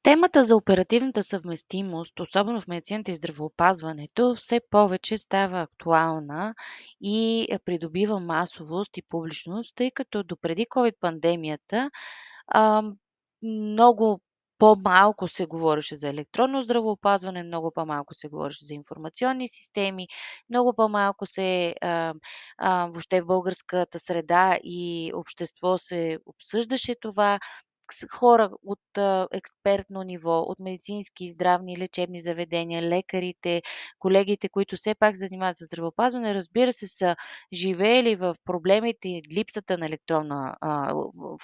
Темата за оперативната съвместимост, особено в медицината и здравеопазването, все повече става актуална и придобива масовост и публичност, тъй като допреди COVID пандемията ам, много по-малко се говореше за електронно здравеопазване, много по-малко се говореше за информационни системи, много по-малко въобще в българската среда и общество се обсъждаше това. Хора от експертно ниво, от медицински и здравни лечебни заведения, лекарите, колегите, които все пак се занимават със здравеопазване, разбира се, са живеели в проблемите и липсата на електронна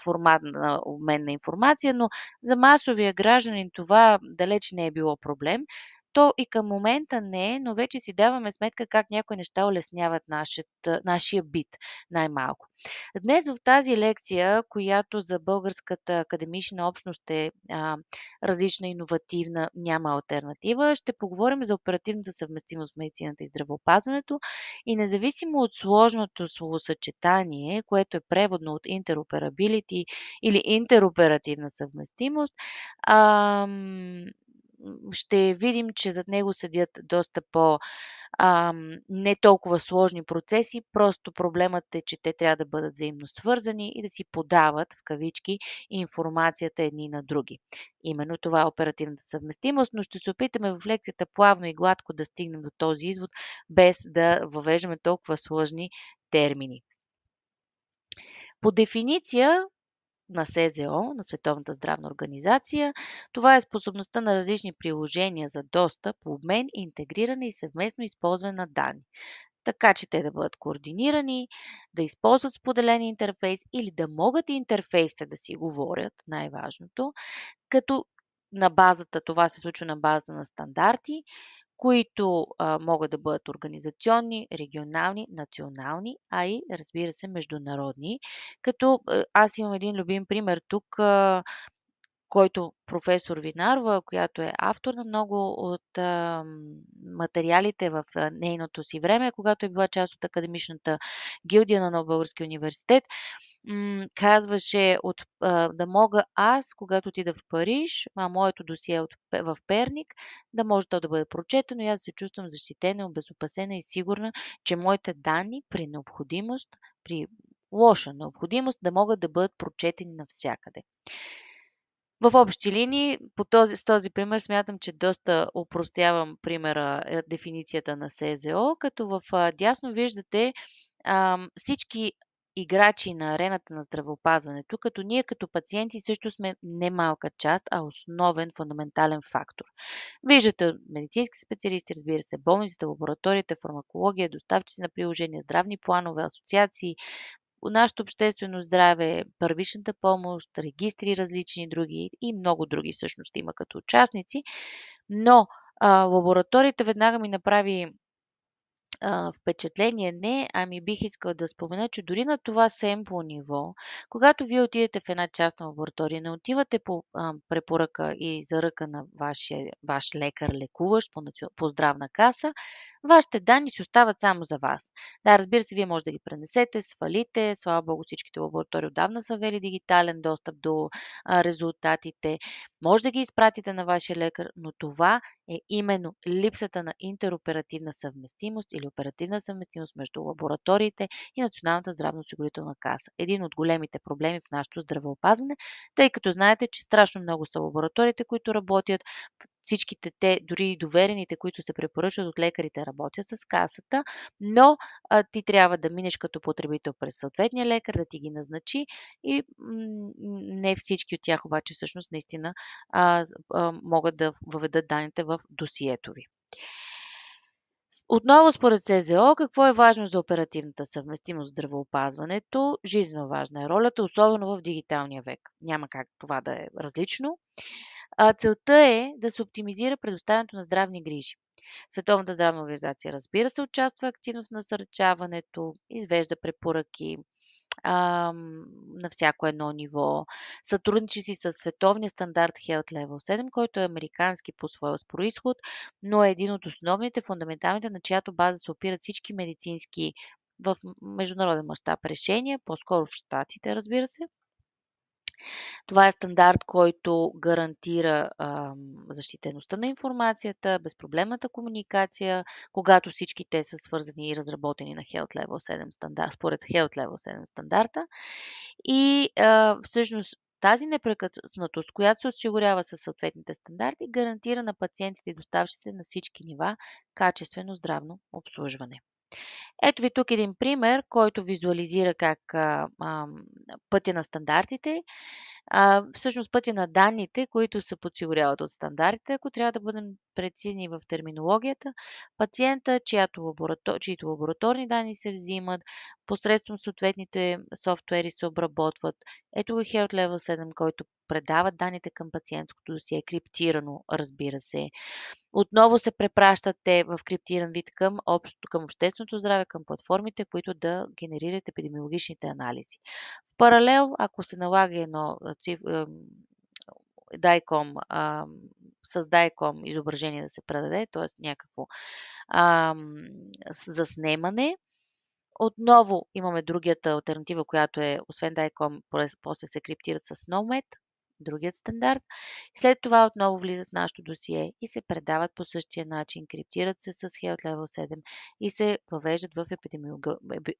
формат на обмен на информация, но за масовия гражданин това далеч не е било проблем. То и към момента не е, но вече си даваме сметка как някои неща улесняват нашия бит, най-малко. Днес в тази лекция, която за българската академична общност е различна, иновативна, няма алтернатива, ще поговорим за оперативната съвместимост в медицината и здравеопазването и независимо от сложното словосъчетание, което е преводно от interoperability или интероперативна съвместимост, ам, ще видим, че зад него седят доста не толкова сложни процеси, просто проблемът е, че те трябва да бъдат взаимно свързани и да си подават, в кавички, информацията едни на други. Именно това е оперативната съвместимост, но ще се опитаме в лекцията плавно и гладко да стигнем до този извод, без да въвеждаме толкова сложни термини. По дефиниция на СЗО, на Световната здравна организация. Това е способността на различни приложения за достъп, обмен, интегриране и съвместно използване на данни. Така че те да бъдат координирани, да използват споделен интерфейс или да могат интерфейсите да си говорят, най-важното, като това се случва на базата на стандарти, които могат да бъдат организационни, регионални, национални, а и, разбира се, международни. Като аз имам един любим пример тук, който професор Винарова, която е автор на много от материалите в нейното си време, когато е била част от академичната гилдия на Нов български университет, казваше да мога аз, когато отида в Париж, моето досие в Перник, да може то да бъде прочетено и аз се чувствам защитена, обезопасена и сигурна, че моите данни при необходимост, при лоша необходимост, да могат да бъдат прочетени навсякъде. В общи линии, с този пример смятам, че доста опростявам примера, дефиницията на СЗО, като в дясно виждате всички играчи на арената на здравеопазването, като ние като пациенти също сме не малка част, а основен, фундаментален фактор. Виждате медицински специалисти, разбира се, болниците, лабораториите, фармакология, доставчици на приложения, здравни планове, асоциации, нашето обществено здраве, първичната помощ, регистри различни други и много други всъщност има като участници, но лабораторията веднага ми направи впечатление не, ами бих искала да спомена, че дори на това семпло ниво, когато вие отидете в една частна лаборатория, не отивате по препоръка и за ръка на ваш лекар, лекуващ по здравна каса, вашите данни си остават само за вас. Да, разбира се, вие може да ги пренесете, свалите. Слава Богу, всичките лаборатории отдавна са вели дигитален достъп до резултатите. Може да ги изпратите на вашия лекар, но това е именно липсата на интероперативна съвместимост или оперативна съвместимост между лабораториите и Националната здравноосигурителна каса. Един от големите проблеми в нашето здравеопазване, тъй като знаете, че страшно много са лабораториите, които работят, всичките те, дори и доверените, които се препоръчват от лекарите, работят с касата, но ти трябва да минеш като потребител през съответния лекар, да ти ги назначи и не всички от тях обаче всъщност наистина могат да въведат данните в досието ви. Отново според СЗО, какво е важно за оперативната съвместимост в здравеопазването? Жизненно важна е ролята, особено в дигиталния век. Няма как това да е различно. Целта е да се оптимизира предоставянето на здравни грижи. Световната здравна организация, разбира се, участва активно в насърчаването, извежда препоръки на всяко едно ниво. Сътрудничи си с световния стандарт Health Level 7, който е американски по своя происход, но е един от основните, фундаменталните, на чиято база се опират всички медицински в международен мащаб решения, по-скоро в Щатите, разбира се. Това е стандарт, който гарантира защитеността на информацията, безпроблемната комуникация, когато всички те са свързани и разработени на Health Level 7 стандарт, според Health Level 7 стандарта. И всъщност тази непрекъснатост, която се осигурява със съответните стандарти, гарантира на пациентите и доставчиците на всички нива качествено здравно обслужване. Ето ви тук един пример, който визуализира как пътя на стандартите, всъщност пътя на данните, които се подсигуряват от стандартите, ако трябва да бъдем прецизни в терминологията, пациента, чието лабораторни данни се взимат, посредством съответните софтуери се обработват. Ето го Health Level 7, който предава данните към пациентското досие, криптирано, разбира се. Отново се препращат те в криптиран вид към общественото здраве, към платформите, които да генерират епидемиологичните анализи. В паралел, ако се налага едно DICOM, с DICOM изображение да се предаде, т.е. някакво заснемане, отново имаме другата алтернатива, която е, освен DICOM, после се криптират с SNOMED, другият стандарт. След това отново влизат в нашото досие и се предават по същия начин, криптират се с Health Level 7 и се въвеждат в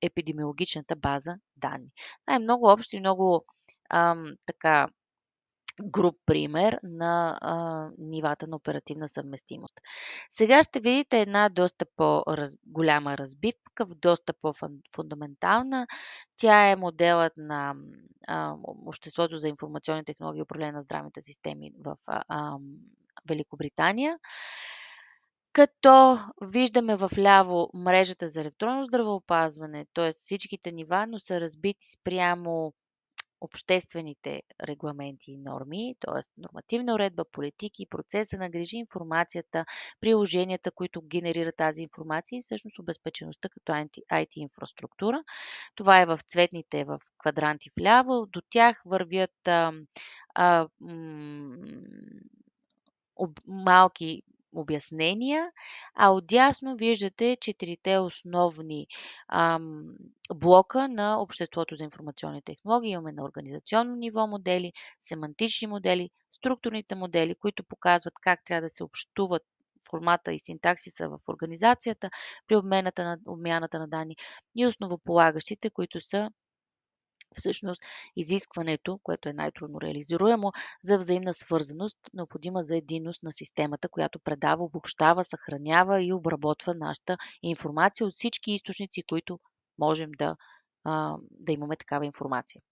епидемиологичната база данни. Това е много общ и много така груб пример на нивата на оперативна съвместимост. Сега ще видите една доста по-голяма разбивка, доста по-фундаментална. Тя е моделът на Обществото за информационни технологии и управление на здравните системи в Великобритания. Като виждаме в ляво мрежата за електронно здравеопазване, т.е. всичките нива, но са разбити спрямо обществените регламенти и норми, т.е. нормативна уредба, политики, процеса на грижи, информацията, приложенията, които генерират тази информация и всъщност обезпечеността като IT инфраструктура. Това е в цветните в квадранти вляво. До тях вървят малки обяснения, а отдясно виждате четирите основни блока на Обществото за информационни технологии. Имаме на организационно ниво модели, семантични модели, структурните модели, които показват как трябва да се общуват формата и синтаксиса в организацията при обмяната на данни и основополагащите, които са всъщност изискването, което е най-трудно реализируемо, за взаимна свързаност, необходима за единност на системата, която предава, обобщава, съхранява и обработва нашата информация от всички източници, които можем да имаме такава информация.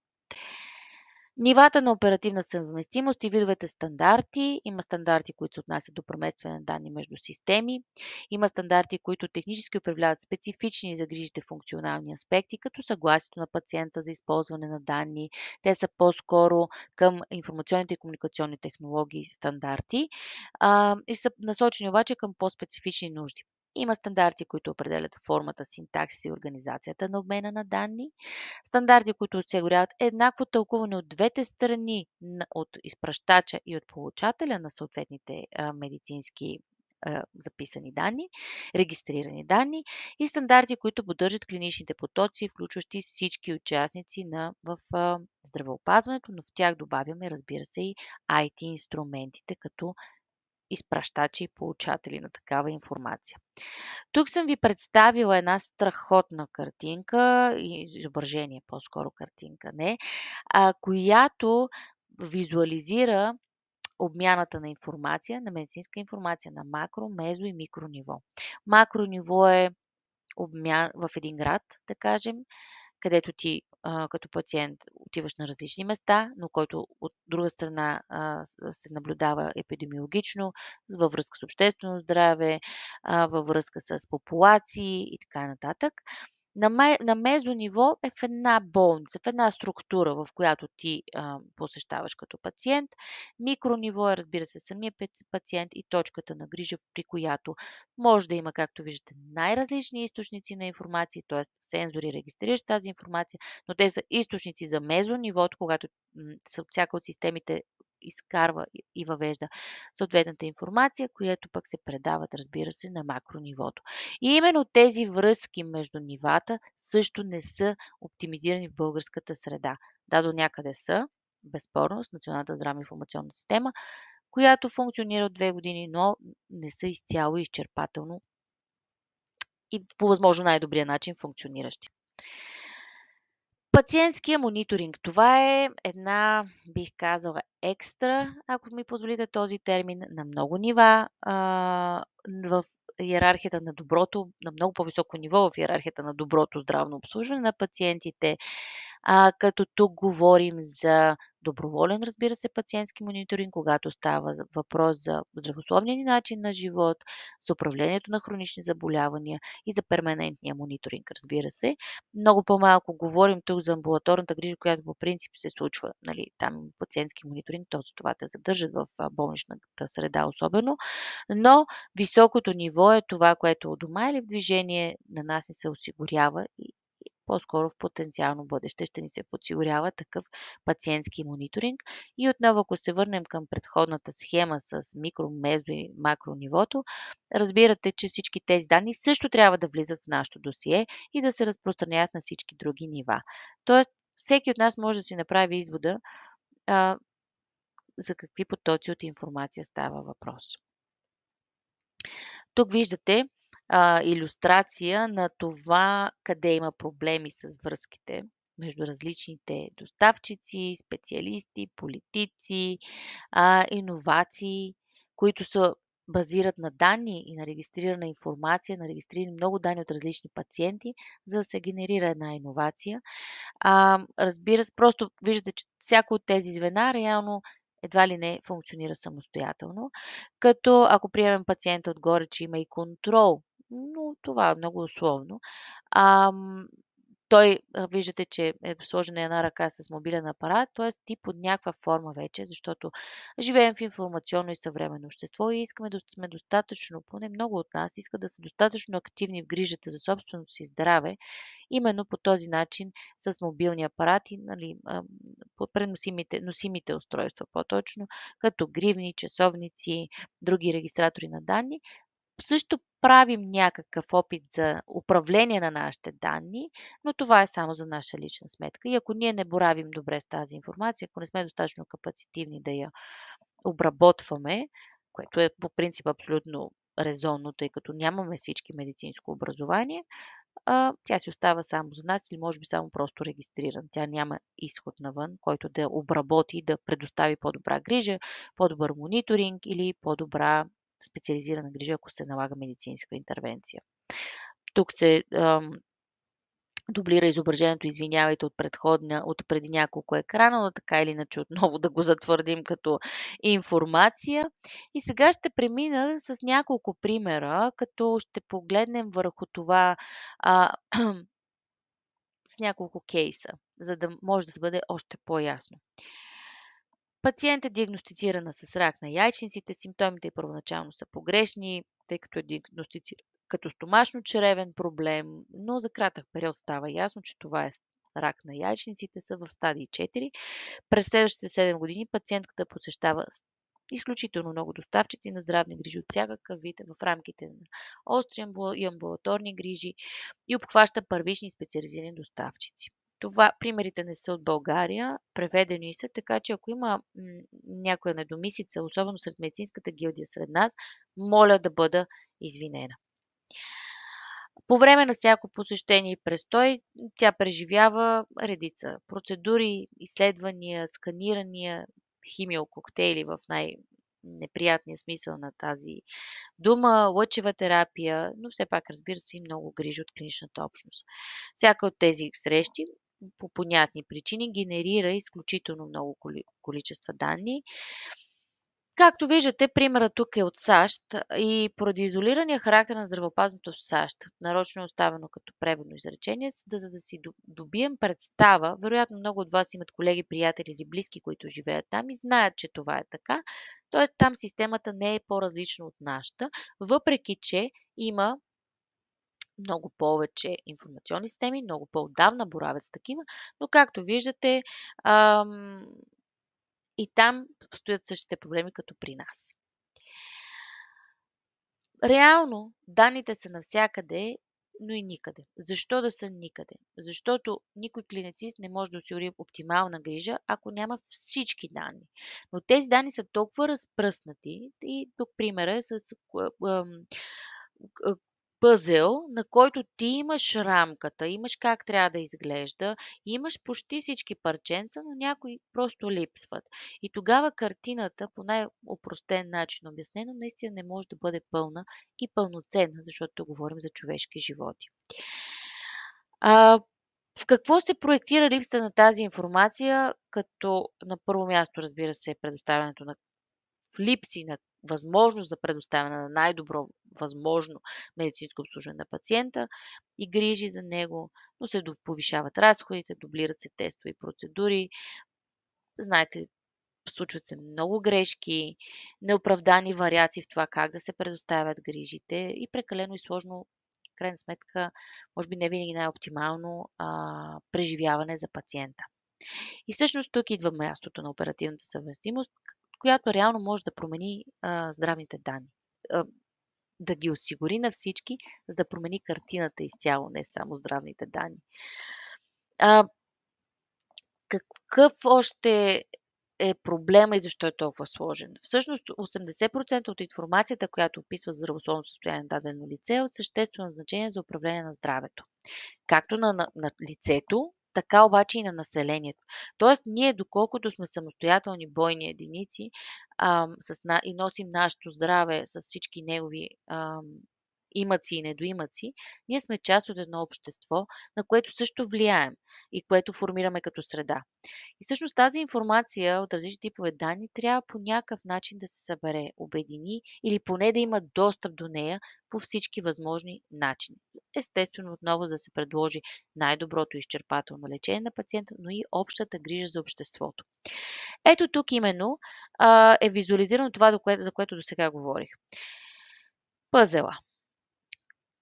Нивата на оперативна съвместимост и видовете стандарти. Има стандарти, които се отнасят до преместване на данни между системи. Има стандарти, които технически управляват специфични за грижите функционални аспекти, като съгласието на пациента за използване на данни. Те са по-скоро към информационните и комуникационни технологии стандарти и са насочени обаче към по-специфични нужди. Има стандарти, които определят формата, синтаксис и организацията на обмена на данни. Стандарти, които осигуряват еднакво тълкуване от двете страни, от изпращача и от получателя на съответните медицински записани данни, регистрирани данни и стандарти, които поддържат клиничните потоци, включващи всички участници в здравеопазването, но в тях добавяме, разбира се, и IT инструментите като изпращачи и получатели на такава информация. Тук съм ви представила една страхотна картинка, изображение, по-скоро картинка, не, която визуализира обмяната на информация, на медицинска информация на макро, мезо и микро ниво. Макро ниво е в един град, да кажем, където ти като пациент отиваш на различни места, но който от друга страна се наблюдава епидемиологично, във връзка с обществено здраве, във връзка с популации и така нататък. На мезо ниво е в една болница, в една структура, в която ти посещаваш като пациент. Микро ниво е, разбира се, самия пациент и точката на грижа, при която може да има, както виждате, най-различни източници на информация, т.е. сензори регистриращ тази информация, но те са източници за мезо нивото, когато всяка от системите изкарва и въвежда съответната информация, която пък се предават, разбира се, на макро нивото. И именно тези връзки между нивата също не са оптимизирани в българската среда. Да, до някъде са, безспорно с Националната здравна информационна система, която функционира от 2 години, но не са изцяло и изчерпателно и по възможно най-добрия начин функциониращи. Пациентския мониторинг. Това е една, бих казала, екстра, ако ми позволите този термин, на много нива в иерархията на доброто, на много по-високо ниво в иерархията на доброто здравно обслужване на пациентите, като тук говорим за доброволен, разбира се, пациентски мониторинг, когато става въпрос за здравословния ни начин на живот, за управлението на хронични заболявания и за перманентния мониторинг, разбира се. Много по-малко говорим тук за амбулаторната грижа, която по принцип се случва. Нали, там пациентски мониторинг, то за това те задържат в болничната среда особено, но високото ниво е това, което у дома или в движение на нас не се осигурява и по-скоро в потенциално бъдеще ще ни се подсигурява такъв пациентски мониторинг. И отново, ако се върнем към предходната схема с микро, мезо и макро нивото, разбирате, че всички тези данни също трябва да влизат в нашото досие и да се разпространяват на всички други нива. Тоест, всеки от нас може да си направи извода за какви потоци от информация става въпрос. Тук виждате илюстрация на това къде има проблеми с връзките между различните доставчици, специалисти, политици, иновации, които се базират на данни и на регистрирана информация, на регистрирани много данни от различни пациенти, за да се генерира една иновация. Разбира се, просто виждате, че всяко от тези звена реално едва ли не функционира самостоятелно, като ако приемем пациента отгоре, че има и контрол, но това е много условно, той виждате, че е сложена една ръка с мобилен апарат, т.е. ти под някаква форма вече, защото живеем в информационно и съвременно общество и искаме да сме достатъчно, поне много от нас искат да са достатъчно активни в грижата за собственото си здраве, именно по този начин с мобилни апарати, нали, носимите устройства по-точно, като гривни, часовници, други регистратори на данни. Също правим някакъв опит за управление на нашите данни, но това е само за наша лична сметка. И ако ние не боравим добре с тази информация, ако не сме достатъчно капацитивни да я обработваме, което е по принцип абсолютно резонно, тъй като нямаме всички медицинско образование, тя си остава само за нас или може би само просто регистриран. Тя няма изход навън, който да обработи, да предостави по-добра грижа, по-добър мониторинг или по-добра специализирана грижа, ако се налага медицинска интервенция. Тук се дублира изображението, извинявайте, от преди няколко екрана, но така или иначе отново да го затвърдим като информация. И сега ще премина с няколко примера, като ще погледнем върху това с няколко кейса, за да може да се бъде още по-ясно. Пациент е диагностицирана с рак на яйчниците, симптомите първоначално са погрешни, тъй като е диагностицирана като стомашно-чревен проблем, но за кратък период става ясно, че това е рак на яйчниците, са в стадий 4. През следващите 7 години пациентката посещава изключително много доставчици на здравни грижи от всякакъв вид в рамките на остри и амбулаторни грижи и обхваща първични специализирани доставчици. Това примерите не са от България, преведени са, така че ако има някоя недомислица, особено сред медицинската гилдия сред нас, моля да бъда извинена. По време на всяко посещение и престой тя преживява редица процедури, изследвания, сканирания, химиококтейли в най-неприятния смисъл на тази дума, лъчева терапия, но все пак, разбира се, и много грижи от клиничната общност. Всяка от тези срещи по понятни причини генерира изключително много количества данни. Както виждате, примерът тук е от САЩ и поради изолирания характер на здравеопазването в САЩ, нарочно е оставено като преводно изречение, за да си добием представа, вероятно много от вас имат колеги, приятели или близки, които живеят там и знаят, че това е така, т.е. там системата не е по-различна от нашата, въпреки че има много повече информационни системи, много по-отдавна боравят с такива, но както виждате, и там стоят същите проблеми като при нас. Реално данните са навсякъде, но и никъде. Защо да са никъде? Защото никой клиницист не може да осигури оптимална грижа, ако няма всички данни. Но тези данни са толкова разпръснати и тук примера е с к пъзел, на който ти имаш рамката, имаш как трябва да изглежда, имаш почти всички парченца, но някои просто липсват. И тогава картината, по най-опростен начин обяснено, наистина не може да бъде пълна и пълноценна, защото тук говорим за човешки животи. А, в какво се проектира липсата на тази информация, като на първо място, разбира се, предоставянето на в липси на възможност за предоставяне на най-добро възможно медицинско обслужване на пациента и грижи за него, но се повишават разходите, дублират се тестове и процедури. Знаете, случват се много грешки, неоправдани вариации в това как да се предоставят грижите и прекалено и сложно, в крайна сметка, може би не винаги най-оптимално преживяване за пациента. И всъщност тук идва мястото на оперативната съвместимост, която реално може да промени здравните данни. Да ги осигури на всички, за да промени картината изцяло, не само здравните данни. Какъв още е проблема и защо е толкова сложен? Всъщност 80% от информацията, която описва здравословното състояние на дадено лице, е от съществено значение за управление на здравето. Както на лицето, така обаче и на населението. Тоест, ние, доколкото сме самостоятелни бойни единици и носим нашето здраве с всички негови имъци и недоимъци, ние сме част от едно общество, на което също влияем и което формираме като среда. И всъщност тази информация от различни типове данни трябва по някакъв начин да се събере, обедини или поне да има достъп до нея по всички възможни начини. Естествено, отново да се предложи най-доброто изчерпателно лечение на пациента, но и общата грижа за обществото. Ето тук именно е визуализирано това, за което до сега говорих. Пъзела.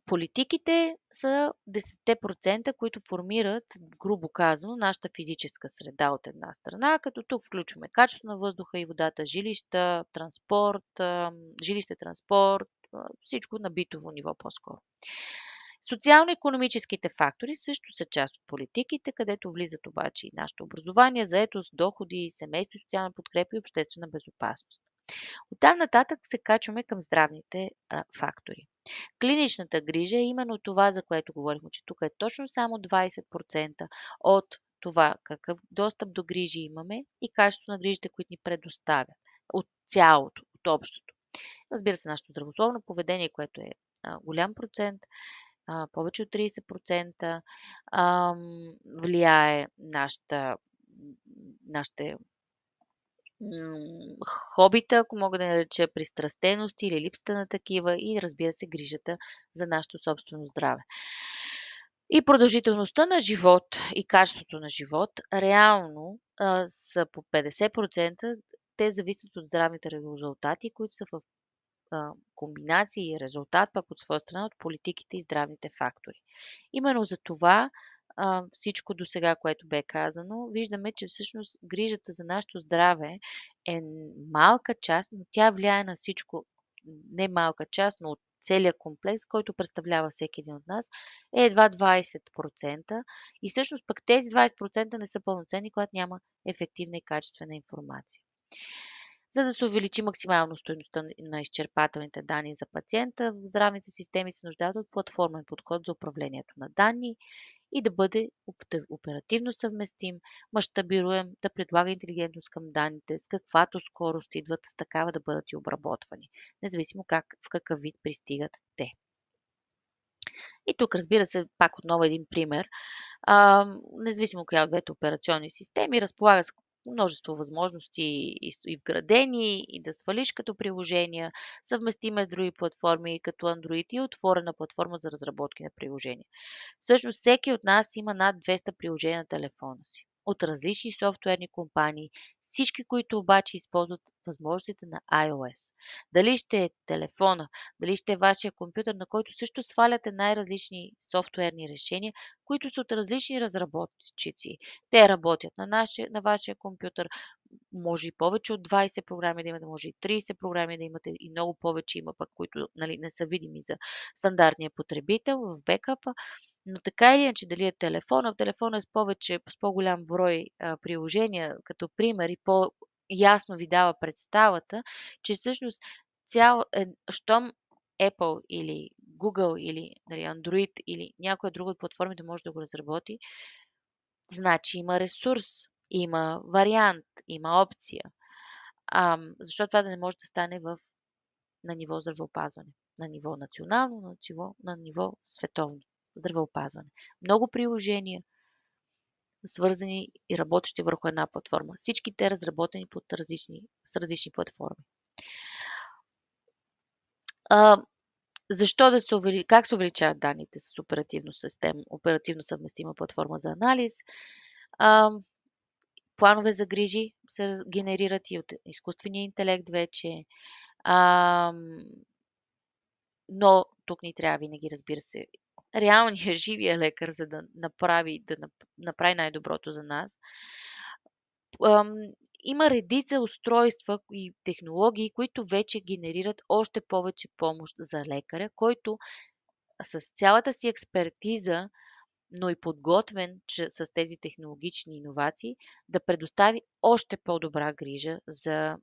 Политиките са 10%, които формират, грубо казано, нашата физическа среда от една страна, като тук включваме качество на въздуха и водата, жилища, транспорт, всичко на битово ниво по-скоро. Социално-икономическите фактори също са част от политиките, където влизат обаче и нашето образование, заетост, доходи, семейство, социална подкрепа и обществена безопасност. Оттам нататък се качваме към здравните фактори. Клиничната грижа е именно това, за което говорихме, че тук е точно само 20% от това какъв достъп до грижи имаме и качеството на грижите, които ни предоставят. От цялото, от общото. Разбира се, нашето здравословно поведение, което е голям процент, повече от 30%, влияе нашите хобита, ако мога да нареча, пристрастености или липсата на такива и разбира се грижата за нашето собствено здраве. И продължителността на живот и качеството на живот реално са по 50%. Те зависят от здравните резултати, които са в комбинации и резултат пък от своя страна от политиките и здравните фактори. Именно за това всичко до сега, което бе казано, виждаме, че всъщност грижата за нашето здраве е малка част, но тя влияе на всичко. Не малка част, но от целият комплекс, който представлява всеки един от нас, е едва 20%. И всъщност пък тези 20% не са пълноценни, когато няма ефективна и качествена информация. За да се увеличи максимално стойността на изчерпателните данни за пациента, в здравните системи се нуждаят от платформен подход за управлението на данни и да бъде оперативно съвместим, мащабируем, да предлага интелигентност към данните, с каквато скорост идват, с такава да бъдат и обработвани, независимо в какъв вид пристигат те. И тук, разбира се, пак отново един пример. Независимо коя от двете операционни системи, разполага с множество възможности и вградени, и да свалиш като приложения, съвместима с други платформи, като Android и отворена платформа за разработки на приложения. Всъщност всеки от нас има над 200 приложения на телефона си. от различни софтуерни компании, всички, които обаче използват възможностите на iOS. Дали ще е телефона, дали ще е вашия компютър, на който също сваляте най-различни софтуерни решения, които са от различни разработчици. Те работят на вашия компютър, може и повече от 20 програми да имате, може и 30 програми да имате и много повече има пък, които нали, не са видими за стандартния потребител в бекапа. Но така или иначе, дали е телефона, телефона е с по-голям брой приложения, като пример и по-ясно ви дава представата, че всъщност щом Apple или Google или нали, Android или някоя друга от платформите може да го разработи, значи има ресурс, има вариант, има опция. Защо това да не може да стане на ниво здравеопазване? На ниво национално, на ниво световно здравеопазване. Много приложения, свързани и работещи върху една платформа. Всички те разработени с различни платформи. Защо как се увеличават данните с оперативно съвместима платформа за анализ? Планове за грижи се генерират и от изкуствения интелект вече. Но тук ни трябва винаги, разбира се, реалният живия лекар, за да направи най-доброто за нас. Има редица устройства и технологии, които вече генерират още повече помощ за лекаря, който с цялата си експертиза, но и подготвен с тези технологични иновации, да предостави още по-добра грижа за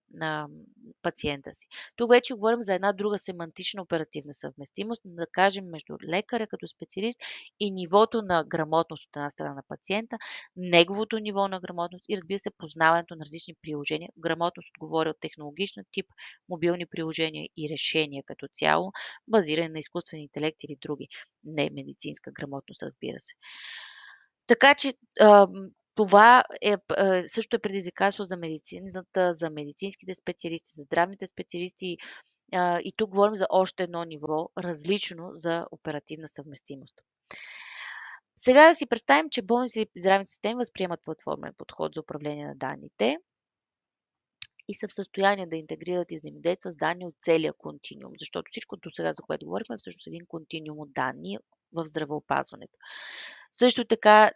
пациента си. Тук вече говорим за една друга семантична оперативна съвместимост, да кажем между лекаря като специалист и нивото на грамотност от една страна на пациента, неговото ниво на грамотност и разбира се познаването на различни приложения. Грамотност отговоря от технологичен тип, мобилни приложения и решения като цяло, базирани на изкуствен интелект или други. Не медицинска грамотност, разбира се. Така че това също е предизвикателство за медицината, за медицинските специалисти, за здравните специалисти. И тук говорим за още едно ниво, различно за оперативна съвместимост. Сега да си представим, че болници и здравните системи възприемат платформен подход за управление на данните и са в състояние да интегрират и взаимодействат с данни от целия континуум, защото всичко до сега, за което говорихме, е всъщност един континуум от данни в здравеопазването. Също така,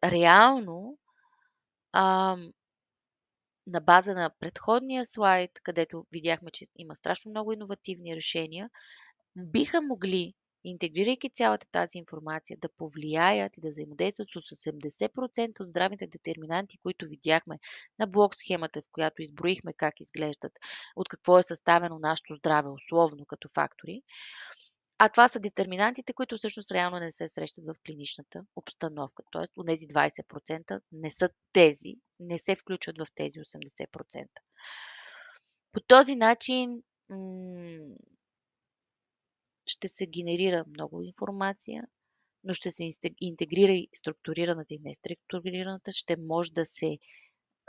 реално, на база на предходния слайд, където видяхме, че има страшно много иновативни решения, биха могли, интегрирайки цялата тази информация, да повлияят и да взаимодействат с 80% от здравните детерминанти, които видяхме на блок схемата, в която изброихме как изглеждат, от какво е съставено нашето здраве, условно като фактори. А това са детерминантите, които всъщност реално не се срещат в клиничната обстановка. Тоест, от тези 20% не се включват в тези 80%. По този начин ще се генерира много информация, но ще се интегрира и структурираната и неструктурираната, ще може да се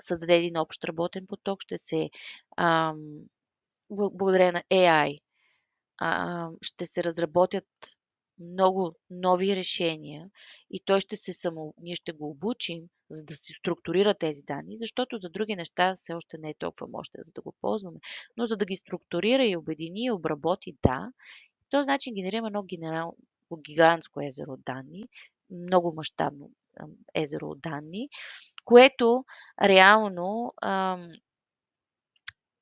създаде един общ работен поток, ще се благодарение на AI ще се разработят много нови решения и ние ще го обучим, за да се структурира тези данни, защото за други неща все още не е толкова мощен, за да го ползваме. Но за да ги структурира и обедини и обработи, да, този начин генерираме едно гигантско езеро от данни, много мащабно езеро от данни, което реално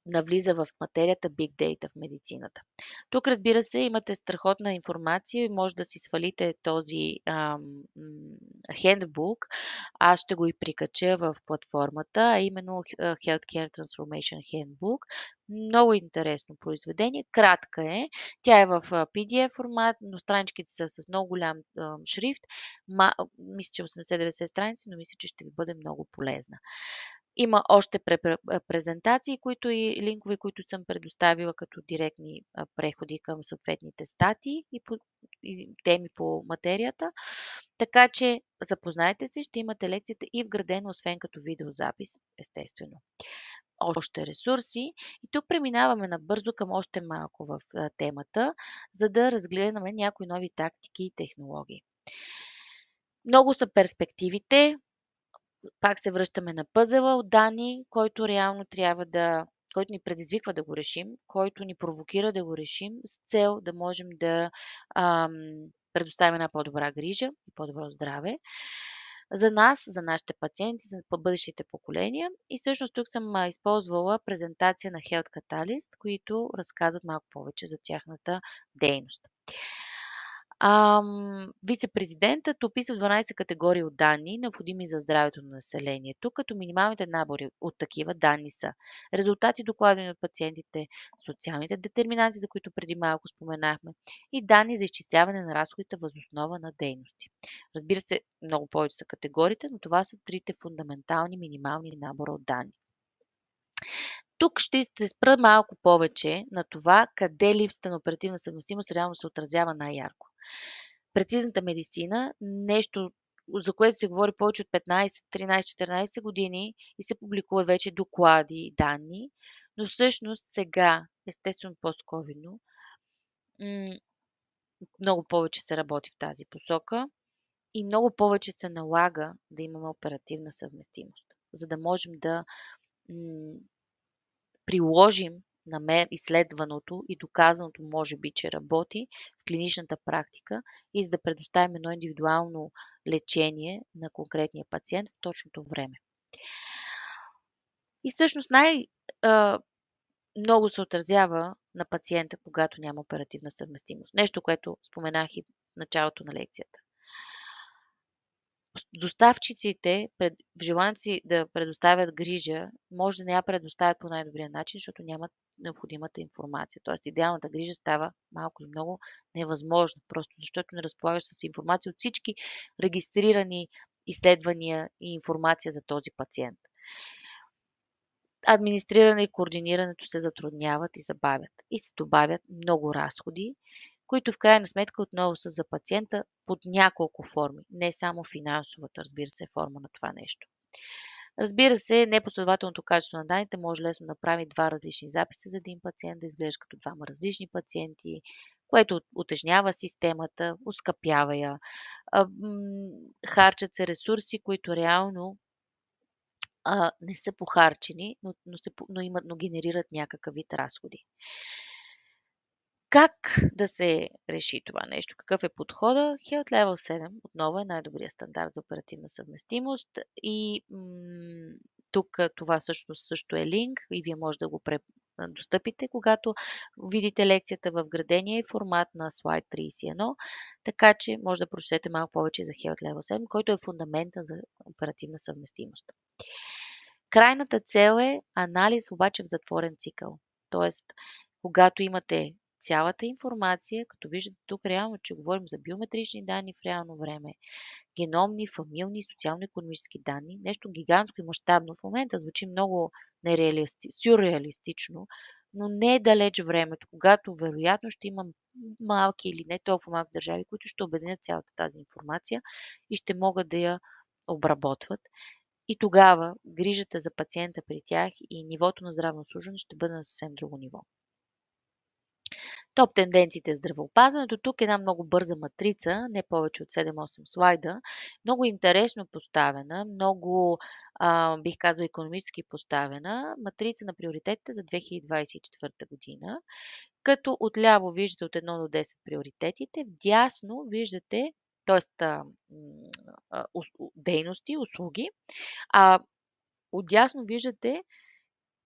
навлиза в материята Big Data в медицината. Тук, разбира се, имате страхотна информация и може да си свалите този хендбук. Аз ще го и прикача в платформата, а именно Healthcare Transformation Handbook. Много интересно произведение. Кратка е. Тя е в PDF формат, но страничките са с много голям шрифт. Мисля, че 80-90 страници, но мисля, че ще ви бъде много полезна. Има още презентации, и линкове, които съм предоставила като директни преходи към съответните статии и теми по материята. Така че запознайте се, ще имате лекцията и вградено, освен като видеозапис, естествено. Още ресурси. И тук преминаваме набързо към още малко в темата, за да разгледаме някои нови тактики и технологии. Много са перспективите. Пак се връщаме на пъзела от данни, който реално който ни предизвиква да го решим, който ни провокира да го решим с цел да можем да предоставим една по-добра грижа и по-добро здраве за нас, за нашите пациенти, за бъдещите поколения. И всъщност тук съм използвала презентация на Health Catalyst, които разказват малко повече за тяхната дейност. Вице-президентът описва 12 категории от данни, необходими за здравето на населението, като минималните набори от такива данни са резултати, докладвани от пациентите, социалните детерминанти, за които преди малко споменахме, и данни за изчисляване на разходите въз основа на дейности. Разбира се, много повече са категориите, но това са трите фундаментални минимални набора от данни. Тук ще се спра малко повече на това, къде липсата на оперативна съвместимост реално се отразява най-ярко. Прецизната медицина, нещо, за което се говори повече от 15, 13, 14 години и се публикуват вече доклади и данни, но всъщност сега, естествено пост-ковидно, много повече се работи в тази посока и много повече се налага да имаме оперативна съвместимост, за да можем да приложим изследваното и доказаното може би, че работи в клиничната практика и за да предоставим едно индивидуално лечение на конкретния пациент в точното време. И всъщност много се отразява на пациента, когато няма оперативна съвместимост. Нещо, което споменах и в началото на лекцията. Доставчиците в желанието си да предоставят грижа, може да не я предоставят по най-добрия начин, защото нямат необходимата информация. Тоест идеалната грижа става малко или много невъзможна, просто защото не разполагаш с информация от всички регистрирани изследвания и информация за този пациент. Администриране и координирането се затрудняват и забавят и се добавят много разходи, които в крайна сметка отново са за пациента под няколко форми, не само финансовата, разбира се, форма на това нещо. Разбира се, непоследователното качество на данните може лесно да направи два различни записа за един пациент, да изглежда като двама различни пациенти, което утежнява системата, ускъпява я. Харчат се ресурси, които реално не са похарчени, но генерират някакъв вид разходи. Как да се реши това нещо? Какъв е подхода? Health Level 7 отново е най-добрият стандарт за оперативна съвместимост и тук това също е линк и вие може да го достъпите, когато видите лекцията в градения формат на слайд 31, така че може да прочетете малко повече за Health Level 7, който е фундамента за оперативна съвместимост. Крайната цел е анализ обаче в затворен цикъл. Тоест, когато имате цялата информация, като виждате тук реално, че говорим за биометрични данни в реално време, геномни, фамилни и социално-икономически данни, нещо гигантско и мащабно в момента звучи много сюрреалистично, но не е далеч времето, когато вероятно ще има малки или не толкова малки държави, които ще обединят цялата тази информация и ще могат да я обработват. И тогава грижата за пациента при тях и нивото на здравно обслужване ще бъде на съвсем друго ниво. Топ тенденциите в здравеопазването. Тук е една много бърза матрица, не повече от 7-8 слайда. Много интересно поставена, много, бих казала, икономически поставена матрица на приоритетите за 2024 година. Като отляво виждате от 1 до 10 приоритетите, вдясно виждате, т.е. дейности, услуги, отдясно виждате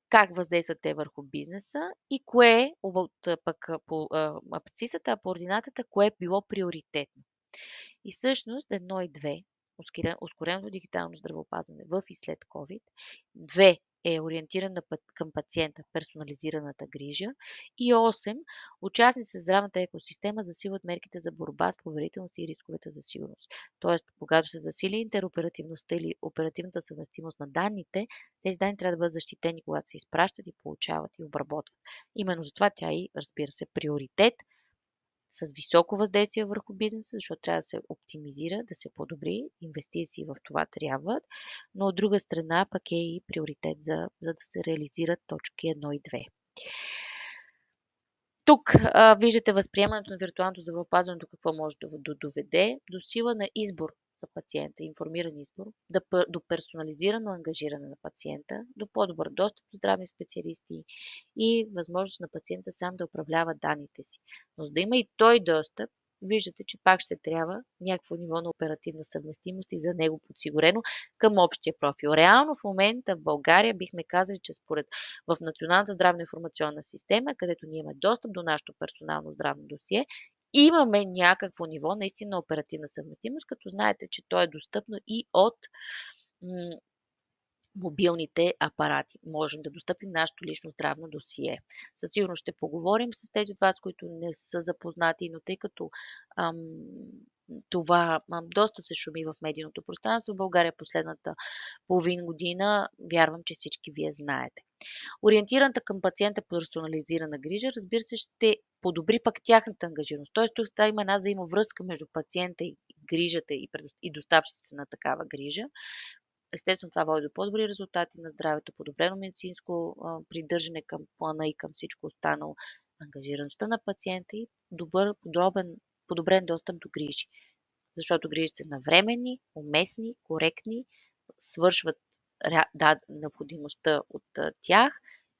как въздействат те върху бизнеса и кое от пък по абсцисата, а по ординатата, кое е било приоритетно. И всъщност 1 и 2, ускореното дигитално здравеопазване в и след COVID, 2 е ориентирана към пациента, персонализираната грижа и 8 участници в здравната екосистема засилват мерките за борба с поверителност и рисковете за сигурност. Тоест, когато се засили интероперативността или оперативната съвместимост на данните, тези данни трябва да бъдат защитени, когато се изпращат и получават и обработват. Именно затова тя и, разбира се, приоритет с високо въздействие върху бизнеса, защото трябва да се оптимизира, да се подобри, инвестиции в това трябват, но от друга страна пък е и приоритет за да се реализират точки 1 и 2. Тук виждате възприемането на виртуалното здравеопазване до какво може да доведе, до сила на избор за пациента, информиран избор, до персонализирано ангажиране на пациента, до по-добър достъп до здравни специалисти и възможност на пациента сам да управлява данните си. Но за да има и той достъп, виждате, че пак ще трябва някакво ниво на оперативна съвместимост и за него подсигурено към общия профил. Реално в момента в България бихме казали, че според в Националната здравна информационна система, където ние имаме достъп до нашето персонално здравно досие, имаме някакво ниво наистина оперативна съвместимост, като знаете, че то е достъпно и от мобилните апарати. Можем да достъпим нашето лично здравно досие. Със сигурност ще поговорим с тези от вас, които не са запознати, но тъй като това доста се шуми в медийното пространство в България последната половин година, вярвам, че всички вие знаете. Ориентираната към пациента персонализирана грижа, разбира се, ще подобри пък тяхната ангажираност. Тоест, тук има една взаимовръзка между пациента и грижата и доставчиците на такава грижа. Естествено, това води до по-добри резултати на здравето, подобрено медицинско придържане към плана и към всичко останало, ангажираността на пациента и подобрен достъп до грижи. Защото грижите са навременни, уместни, коректни, свършват необходимостта от тях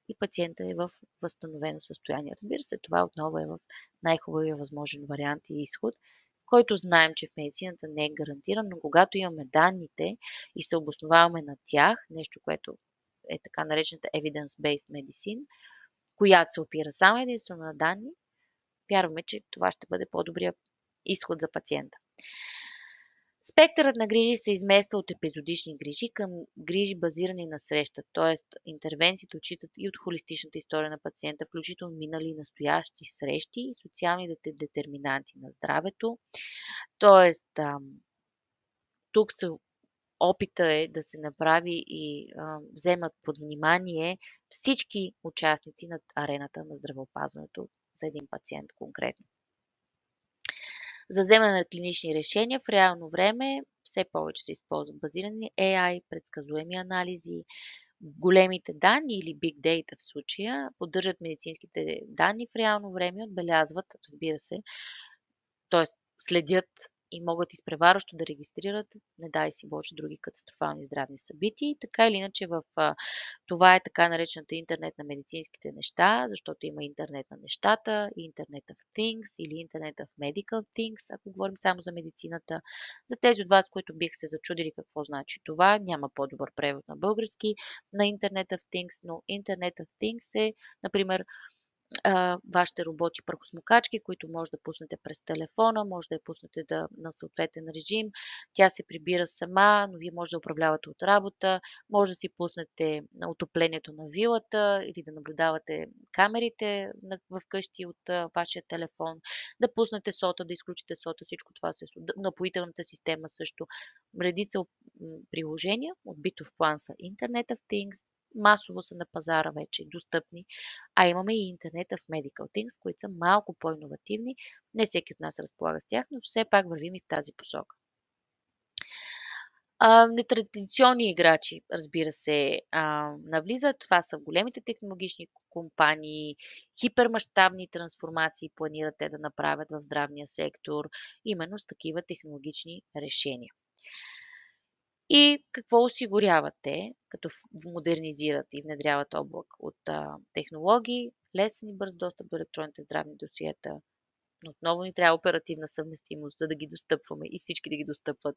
и пациента е в възстановено състояние. Разбира се, това отново е в най-хубавия възможен вариант и изход, който знаем, че в медицината не е гарантиран, но когато имаме данните и се обосноваваме на тях, нещо, което е така наречената evidence-based medicine, която се опира само единствено на данни, вярваме, че това ще бъде по-добрия изход за пациента. Спектърът на грижи се измества от епизодични грижи към грижи базирани на среща, т.е. интервенциите отчитат и от холистичната история на пациента, включително минали и настоящи срещи и социалните детерминанти на здравето. Т.е. тук опита е да се направи и вземат под внимание всички участници на арената на здравеопазването за един пациент конкретно. За вземане на клинични решения в реално време все повече се използват базирани AI, предсказуеми анализи, големите данни или Big Data в случая поддържат медицинските данни в реално време, отбелязват, разбира се, т.е. следят и могат изпреварващо да регистрират, не дай си Боже, други катастрофални здравни събития. И така или иначе това е така наречената интернет на медицинските неща, защото има интернет на нещата, интернет of things или интернет of medical things, ако говорим само за медицината. За тези от вас, които биха се зачудили какво значи това, няма по-добър превод на български на интернет of things, но интернет of things е, например, вашите роботи прахосмокачки, които може да пуснете през телефона, може да я пуснете на съответен режим. Тя се прибира сама, но вие може да управлявате от работа, може да си пуснете отоплението на вилата или да наблюдавате камерите в къщи от вашия телефон, да пуснете сота, да изключите сота, всичко това се напоителната система също. Редица приложения от битов план са Internet of Things, масово са на пазара вече достъпни, а имаме и интернет в Medical Things, които са малко по-инновативни. Не всеки от нас разполага с тях, но все пак вървим и в тази посока. Нетрадиционни играчи, разбира се, навлизат. Това са големите технологични компании, хипермащабни трансформации планират те да направят в здравния сектор, именно с такива технологични решения. И какво осигуряват те, като модернизират и внедряват облак от технологии, лесен и бърз достъп до електронните здравни досиета, но отново ни трябва оперативна съвместимост, да ги достъпваме и всички да ги достъпват.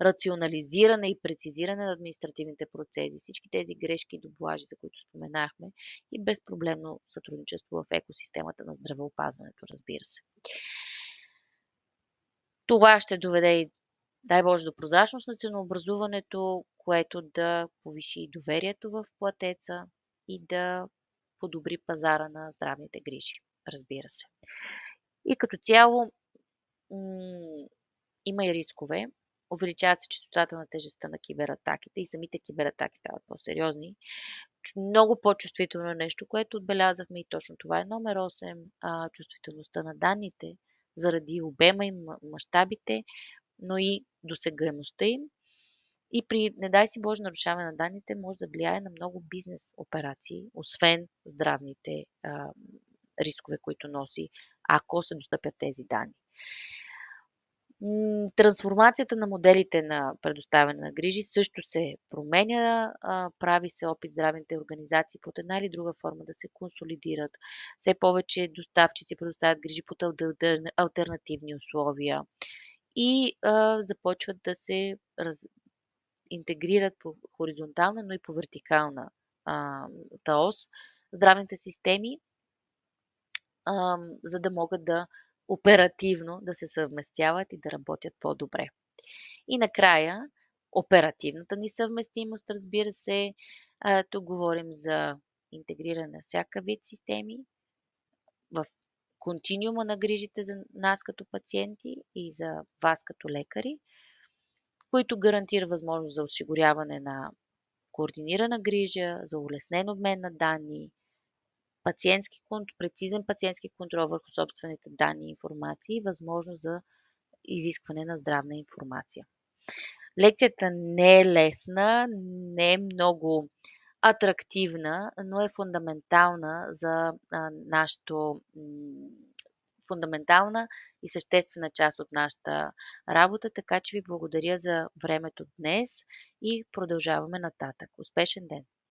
Рационализиране и прецизиране на административните процеси, всички тези грешки и доблажи, за които споменахме, и безпроблемно сътрудничество в екосистемата на здравеопазването, разбира се. Това ще доведе и, дай Боже, до прозрачност на ценообразуването, което да повиши доверието в платеца и да подобри пазара на здравните грижи, разбира се. И като цяло има и рискове. Увеличава се честотата на тежестта на кибератаките и самите кибератаки стават по-сериозни. Много по-чувствително нещо, което отбелязахме и точно това е номер 8, чувствителността на данните заради обема им, мащабите, но и досегаемостта им. И при, не дай си Боже, нарушаване на данните може да влияе на много бизнес операции, освен здравните рискове, които носи, ако се достъпят тези данни. Трансформацията на моделите на предоставяне на грижи също се променя. Прави се опит здравните организации под една или друга форма да се консолидират. Все повече доставчици предоставят грижи под алтернативни условия и започват да се интегрират по хоризонтална, но и по вертикална ос здравните системи, за да могат да оперативно да се съвместяват и да работят по-добре. И накрая, оперативната ни съвместимост, разбира се, тук говорим за интегриране на всяка вид системи в континиума на грижите за нас като пациенти и за вас като лекари, които гарантира възможност за осигуряване на координирана грижа, за улеснен обмен на данни, прецизен пациентски контрол върху собствените данни и информации и възможност за изискване на здравна информация. Лекцията не е лесна, не е много атрактивна, но е фундаментална за нашето фундаментална и съществена част от нашата работа, така че ви благодаря за времето днес и продължаваме нататък. Успешен ден!